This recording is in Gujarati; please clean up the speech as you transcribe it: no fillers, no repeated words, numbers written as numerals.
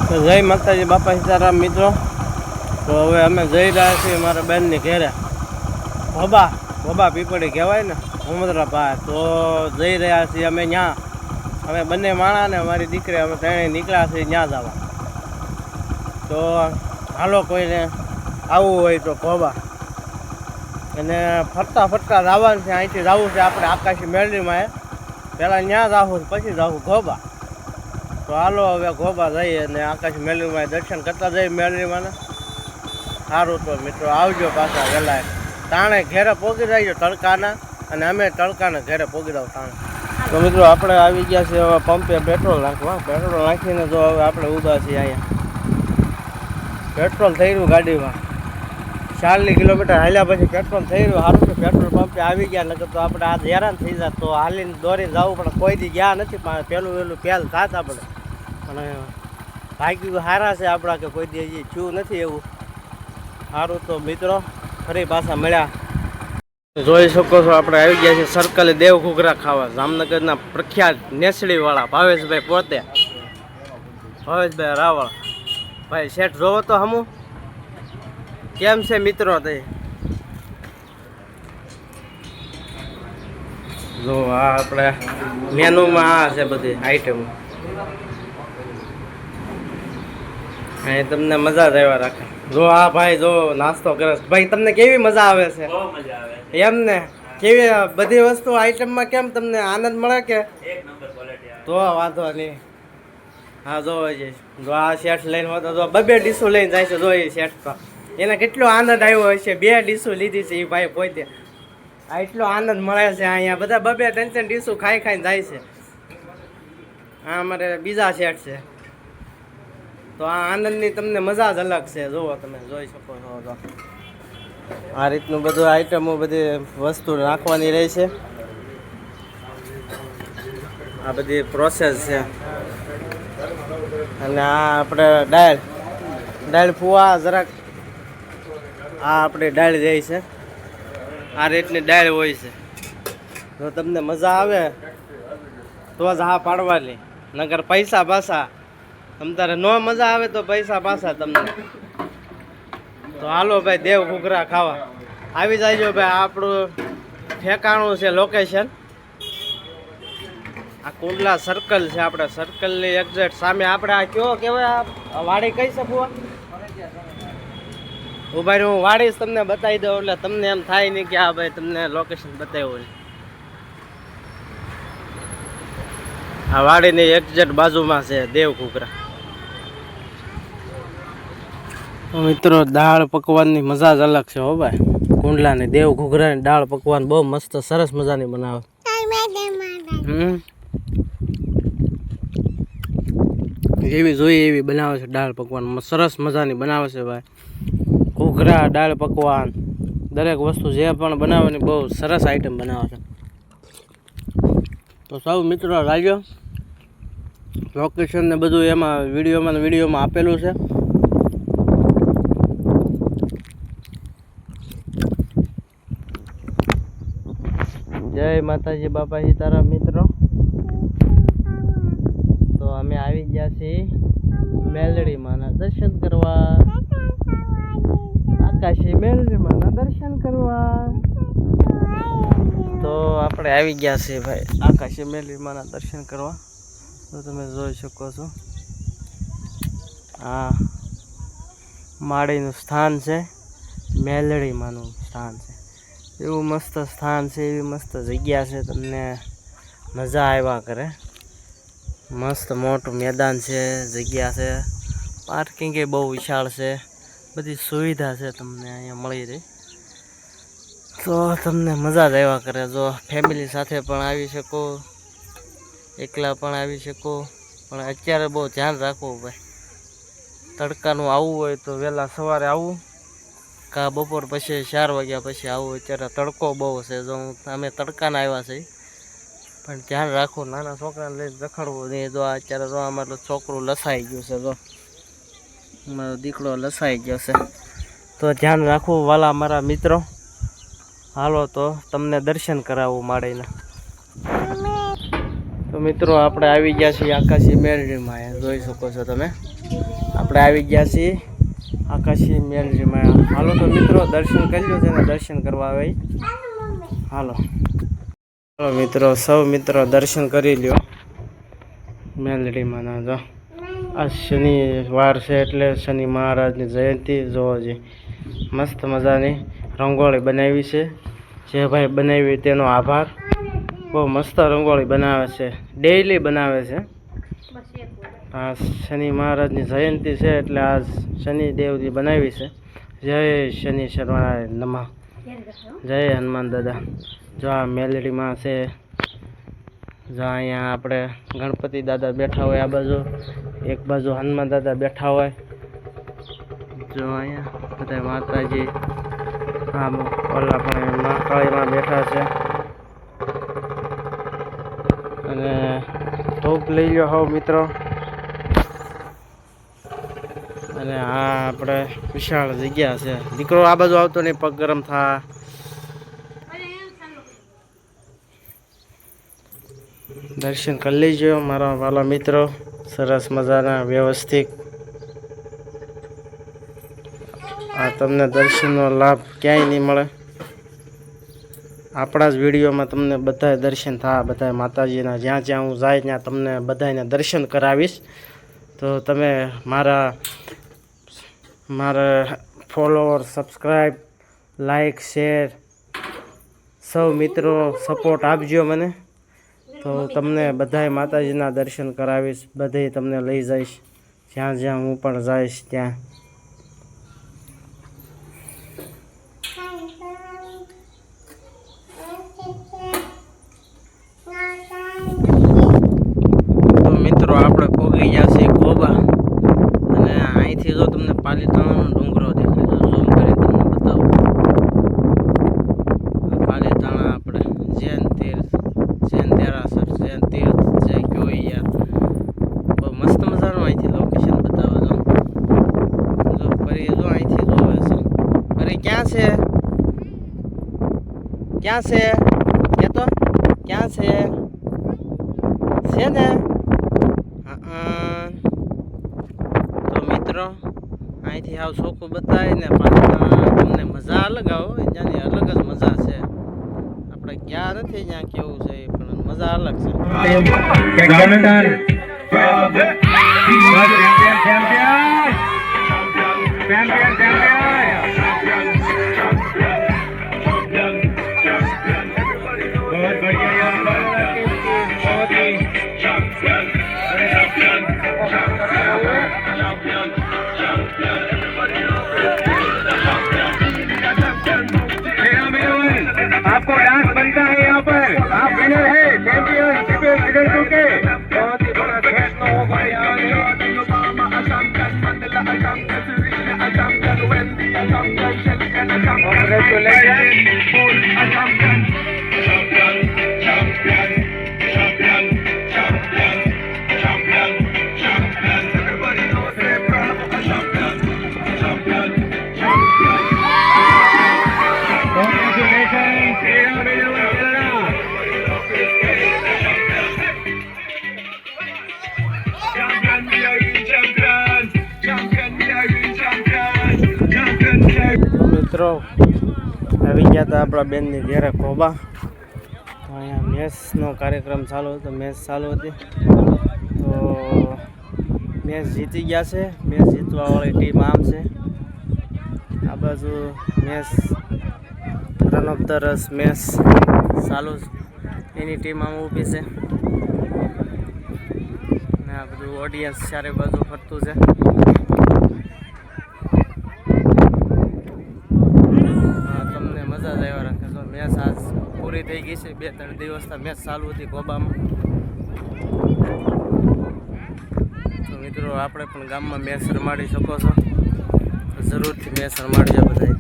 તો જય માતાજી બાપા સીતારામ મિત્રો. તો હવે અમે જઈ રહ્યા છીએ મારા બેનની ઘેરે. ભોબા પીપળી કહેવાય ને ઉમદરા પાસે. તો જઈ રહ્યા છીએ અમે ત્યાં. અમે બંને માણા ને મારી દીકરી અમે ત્રણેય નીકળ્યા છીએ ત્યાં જવા. તો હાલો કોઈને આવવું હોય તો ભોબા અને ફરતા જવાનું છે. અહીંથી જવું છે આપણે આકાશી મેળવીમાં. પહેલાં ત્યાં જવું પછી જવું ઘોબા. તો હાલો હવે ઘોબા જઈએ અને આકાશ મેળવીમાં દર્શન કરતા જઈએ મેળવીમાં. સારું તો મિત્રો આવજો પાછા વહેલા. તાણે ઘેરે પોગી જાય તડકાના અને અમે તડકાને ઘેરે પોગી દઉં તાણે. તો મિત્રો આપણે આવી ગયા છીએ હવે પંપે પેટ્રોલ નાખવા. પેટ્રોલ નાખીને તો હવે આપણે ઊભા છીએ અહીંયા. પેટ્રોલ થઈ રહ્યું ગાડીમાં. 40 કિલોમીટર હાલ્યા પછી પેટ્રોલ થઈ રહ્યું. સારું કે પેટ્રોલ પંપે આવી ગયા, નકર તો આપણે આ હેરાન થઈ જાય. તો હાલીને દોરીને જવું પણ કોઈ દી ગયા નથી. પેલું પહેલ થાત આપણે. અને ભાગ્યું સારા છે આપણા કે કોઈ દી હજી થયું નથી એવું. સારું તો મિત્રો ફરી પાછા મળ્યા. જોઈ શકો છો આપણે આવી ગયા છીએ સર્કલે દેવ ઘૂઘરા ખાવા. જામનગરના પ્રખ્યાત નેસડીવાળા ભાવેશભાઈ પોતે. ભાવેશભાઈ રાવળ ભાઈ શેઠ જોવો તો હમું કેમ છે મિત્રો. તે જો આ આપણે મેનુમાં આ છે બધી આઈટમ. અહીં તમને મજા જ આવ્યા રાખે. જો આ ભાઈ જો નાસ્તો કરે ભાઈ. તમને કેવી મજા આવે છે? એમ ને કેવી બધી વસ્તુ આઈટમમાં કેમ તમને આનંદ મળે કે? તો વાંધો નહીં. હા જો આ શેઠ લઈને હોતો જો 2 ડીશો લઈને જાય છે. જો એ શેઠ તો એને કેટલો આનંદ આવ્યો હશે. 2 ડીશો લીધી છે એ ભાઈ પોતે. આ એટલો આનંદ મળે છે અહીંયા. બધા 2-3 ડીશો ખાઈને જાય છે. આ અમારે બીજા શેઠ છે. તો આ આનંદની તમને મજા જ અલગ છે. જુઓ તમે જોઈ શકો છો. તો આ રીતનું બધું આઈટમો બધી વસ્તુ નાખવાની રહે છે. આ બધી પ્રોસેસ છે. અને આ આપણે દાળ ફુવા જરાક આ આપણી દાળ જાય છે. આ રીતની દાળ હોય છે. જો તમને મજા આવે તો જ હા પાડવાની, નકર પૈસા પાછા. તમારે ન મજા આવે તો પૈસા પાછા તમને. તો હાલો ભાઈ દેવ ઘૂઘરા ખાવા આવી જાયજો ભાઈ. આપણું ઠેકાણું છે લોકેશન આ કુંડલા સર્કલ છે. આપણે સર્કલની એક્ઝેક્ટ સામે આપણે આ કયો કહેવાય આ વાડી કઈ છે ફુવા? ભાઈ હું વાડી તમને બતાવી દઉં એટલે તમને એમ થાય નહીં કે આ ભાઈ તમને લોકેશન બતાવ્યું છે. આ વાડીની એક્ઝેક્ટ બાજુમાં છે દેવ ઘૂઘરા. મિત્રો દાળ પકવાનની મજા જ અલગ છે હો ભાઈ. કુંડલાની દેવ ઘૂઘરાની દાળ પકવાન બહુ મસ્ત સરસ મજાની બનાવે. જેવી જોઈએ એવી બનાવે છે દાળ પકવાન. સરસ મજાની બનાવે છે ભાઈ. ઘૂઘરા દાળ પકવાન દરેક વસ્તુ જે પણ બનાવવાની બહુ સરસ આઈટમ બનાવે છે. તો સૌ મિત્રો લાગ્યો લોકેશન ને બધું એમાં વિડીયોમાં આપેલું છે. જય માતાજી બાપા સીતારામ મિત્રો. તો અમે આવી ગયા છીએ મેલડી માના દર્શન કરવા. આકાશી મેલડી માના દર્શન કરવા. તો આપણે આવી ગયા છીએ ભાઈ આકાશી મેલડી માના દર્શન કરવા. તો તમે જોઈ શકો છો આ માળીનું સ્થાન છે. મેલડી માનું સ્થાન છે. એવું મસ્ત સ્થાન છે, એવી મસ્ત જગ્યા છે. તમને મજા આવ્યા કરે. મસ્ત મોટું મેદાન છે, જગ્યા છે. પાર્કિંગ એ બહુ વિશાળ છે. બધી સુવિધા છે તમને અહીંયા મળી રહી. તો તમને મજા જ આવ્યા કરે. જો ફેમિલી સાથે પણ આવી શકો, એકલા પણ આવી શકો. પણ અત્યારે બહુ ધ્યાન રાખવું ભાઈ. તડકાનું આવવું હોય તો વહેલા સવારે આવવું, કા બપોર પછી 4 વાગ્યા પછી આવું. અત્યારે તડકો બહુ છે. જો અમે તડકાના આવ્યા છીએ પણ ધ્યાન રાખવું. નાના છોકરાને લઈને રખડવું નહીં. જો અત્યારે જો અમારું છોકરું લસાઈ ગયું છે. જો મારો દીકરો લસાઈ ગયો છે. તો ધ્યાન રાખવું વાલા મારા મિત્રો. હાલો તો તમને દર્શન કરાવવું માળીના. તો તો મિત્રો આપણે આવી ગયા છીએ આકાશી મેલડીમાં, જોઈ શકો છો તમે. આપણે આવી ગયા છીએ આકાશી મેલડીમાં. હાલો તો મિત્રો દર્શન કરી લો, જેને દર્શન કરવા આવે હાલો. ચાલો મિત્રો, સૌ મિત્રો દર્શન કરી લ્યો મેલડીમાં. જો આ શનિવાર છે એટલે શનિ મહારાજની જયંતિ જોવાજી મસ્ત મજાની રંગોળી બનાવી છે. જે ભાઈ બનાવી તેનો આભાર. બહુ મસ્ત રંગોળી બનાવે છે, ડેઈલી બનાવે છે. આ શનિ મહારાજની જયંતિ છે એટલે આ શનિદેવજી બનાવી છે. જય શનિ શર્માય નમઃ, જય હનુમાન દાદા. જો આ મેલડીમાં છે. જો અહીંયા આપણે ગણપતિ દાદા બેઠા હોય, આ બાજુ એક બાજુ હનુમાન દાદા બેઠા હોય. જો અહીંયા બધા માતાજી આમ ઓલા પણ મહાકાળીમાં બેઠા છે. અને ધૂપ લઈ લો હોવ મિત્રો. અને આ આપણે વિશાળ જગ્યા છે. દીકરો આ બાજુ આવતો નહીં, પગ ગરમ થા. દર્શન કરી લેજો મારા વાલા મિત્રો, સરસ મજાના વ્યવસ્થિત. આ તમને દર્શનનો લાભ ક્યાંય નહીં મળે. આપણા જ વિડીયોમાં તમને બધાય દર્શન થાય, બધા માતાજીના. જ્યાં જ્યાં હું જાય ત્યાં તમને બધાને દર્શન કરાવીશ. તો તમે મારા ફોલોવર, સબસ્ક્રાઈબ, લાઈક, શેર સૌ મિત્રો સપોર્ટ આપજો મને. તો તમને બધાય માતાજીના દર્શન કરાવીશ, બધે તમને લઈ જઈશ જ્યાં જ્યાં હું પણ જઈશ ત્યાં. તો મિત્રો આપણે પહોંચી ગયા છીએ ગોબા. અને અહીંથી જો તમને પાલીતાણાનો ડુંગરો દેખાય, તો ઝૂમ કરી તમને બતાવું. પાલીતાણા આપણે જૈન તીર્થ, જૈન દેરાસર, જૈન તીર્થ જે કયો યાર, બહુ મસ્ત મજાનું અહીંથી લોકેશન બતાવો. જો ફરી જો અહીંથી જોવે છે. ફરી ક્યાં છે, ક્યાં છે કે તો ક્યાં છે ને? તો મિત્રો અહીંથી આવ ચોખ્ખું બતાવી ને પાછળ તમને મજા અલગ આવો, ત્યાંની અલગ જ મજા છે. આપણે ક્યાં નથી ત્યાં કેવું છે પણ મજા અલગ છે. आपको डांस बनता है यहाँ पर, आप विनर है चैंपियनशिप क्रीडकों के। बहुत ही बड़ा फैसला होगा यहाँ મિત્રો આવી ગયા હતા આપણા બેનની ઘેરે કોબા. તો અહીંયા મેચનો કાર્યક્રમ ચાલુ હતો, મેચ ચાલુ હતી. તો મેચ જીતી ગયા છે. મેચ જીતવાવાળી ટીમ આમ છે. આ બાજુ મેચ રન ઓફ ધ રસ મેચ ચાલુ, એની ટીમ આમ ઊભી છે. ને આ બધું ઓડિયન્સ ચારે બાજુ ફરતું છે. મેચ આજ પૂરી થઈ ગઈ છે. 2-3 દિવસથી મેચ ચાલુ હતી ગોબામાં. તો મિત્રો આપણે પણ ગામમાં મેચ રમાડી શકો છો, તો જરૂરથી મેચ રમાડજો બધા.